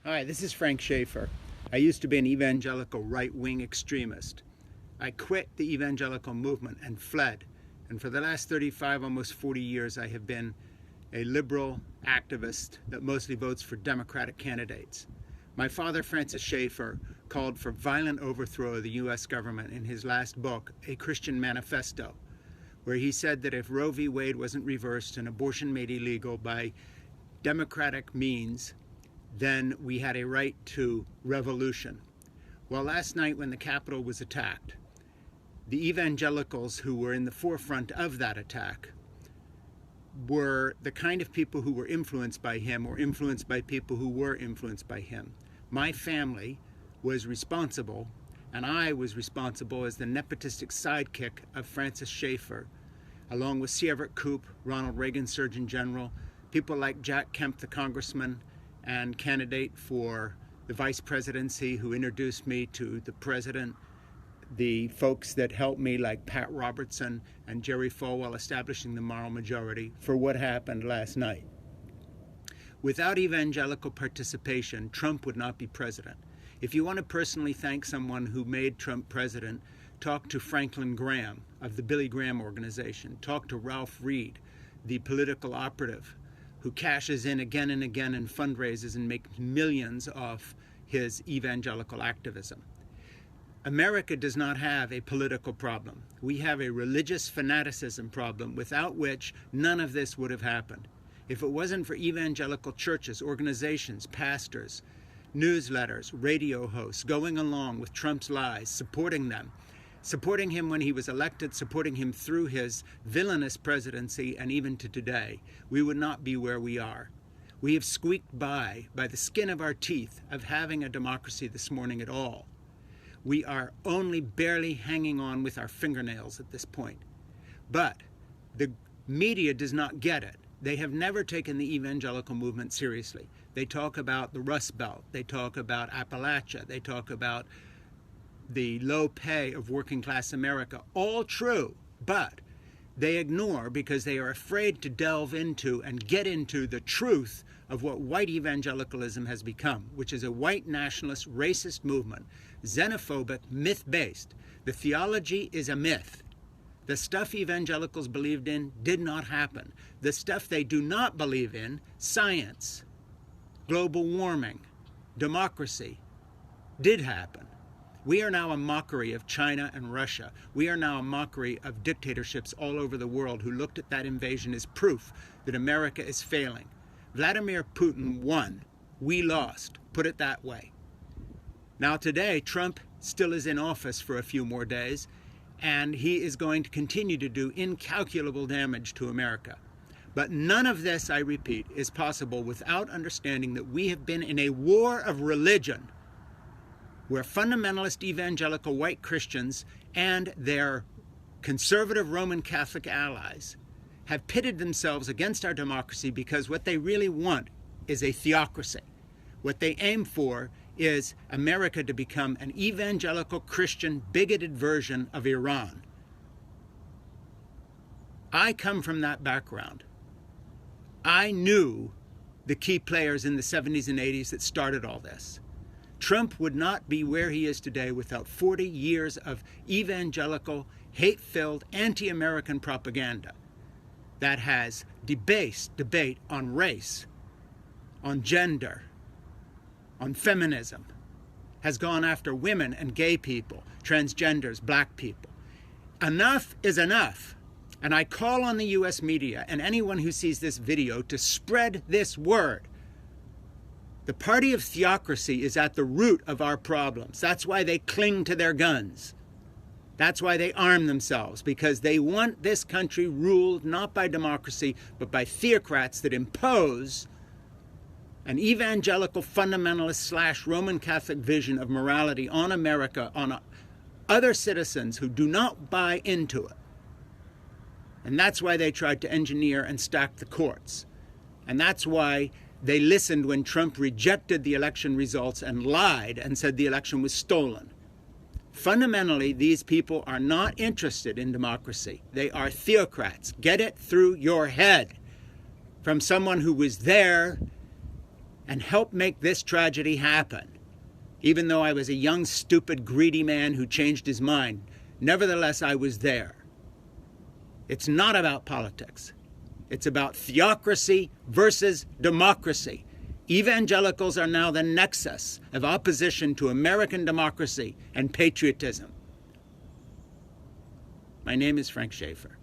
Hi, this is Frank Schaefer. I used to be an evangelical right-wing extremist. I quit the evangelical movement and fled. And for the last 35, almost 40 years, I have been a liberal activist that mostly votes for Democratic candidates. My father, Francis Schaefer, called for violent overthrow of the U.S. government in his last book, A Christian Manifesto, where he said that if Roe v. Wade wasn't reversed and abortion made illegal by democratic means, then we had a right to revolution. Well, last night when the Capitol was attacked, the evangelicals who were in the forefront of that attack were the kind of people who were influenced by him or influenced by people who were influenced by him. My family was responsible, and I was responsible as the nepotistic sidekick of Francis Schaefer, along with C. Everett Koop, Ronald Reagan Surgeon General, people like Jack Kemp, the congressman and candidate for the vice presidency, who introduced me to the president, the folks that helped me like Pat Robertson and Jerry Falwell establishing the moral majority for what happened last night. Without evangelical participation, Trump would not be president. If you want to personally thank someone who made Trump president, talk to Franklin Graham of the Billy Graham Organization. Talk to Ralph Reed, the political operative who cashes in again and again in fundraisers and makes millions off his evangelical activism. America does not have a political problem. We have a religious fanaticism problem without which none of this would have happened. If it wasn't for evangelical churches, organizations, pastors, newsletters, radio hosts going along with Trump's lies, supporting them, supporting him when he was elected, supporting him through his villainous presidency, and even to today, we would not be where we are. We have squeaked by the skin of our teeth of having a democracy this morning at all. We are only barely hanging on with our fingernails at this point. But the media does not get it. They have never taken the evangelical movement seriously. They talk about the Rust Belt. They talk about Appalachia. They talk about the low pay of working class America. All true, but they ignore because they are afraid to delve into and get into the truth of what white evangelicalism has become, which is a white nationalist, racist movement, xenophobic, myth-based. The theology is a myth. The stuff evangelicals believed in did not happen. The stuff they do not believe in, science, global warming, democracy, did happen. We are now a mockery of China and Russia. We are now a mockery of dictatorships all over the world who looked at that invasion as proof that America is failing. Vladimir Putin won. We lost. Put it that way. Now today, Trump still is in office for a few more days, and he is going to continue to do incalculable damage to America. But none of this, I repeat, is possible without understanding that we have been in a war of religion where fundamentalist evangelical white Christians and their conservative Roman Catholic allies have pitted themselves against our democracy because what they really want is a theocracy. What they aim for is America to become an evangelical Christian bigoted version of Iran. I come from that background. I knew the key players in the 70s and 80s that started all this. Trump would not be where he is today without 40 years of evangelical, hate-filled, anti-American propaganda that has debased debate on race, on gender, on feminism, has gone after women and gay people, transgenders, black people. Enough is enough. And I call on the U.S. media and anyone who sees this video to spread this word. The party of theocracy is at the root of our problems. That's why they cling to their guns. That's why they arm themselves, because they want this country ruled not by democracy, but by theocrats that impose an evangelical fundamentalist / Roman Catholic vision of morality on America, on other citizens who do not buy into it. And that's why they tried to engineer and stack the courts. And that's why they listened when Trump rejected the election results and lied and said the election was stolen. Fundamentally, these people are not interested in democracy. They are theocrats. Get it through your head. From someone who was there and helped make this tragedy happen. Even though I was a young, stupid, greedy man who changed his mind, nevertheless I was there. It's not about politics. It's about theocracy versus democracy. Evangelicals are now the nexus of opposition to American democracy and patriotism. My name is Frank Schaeffer.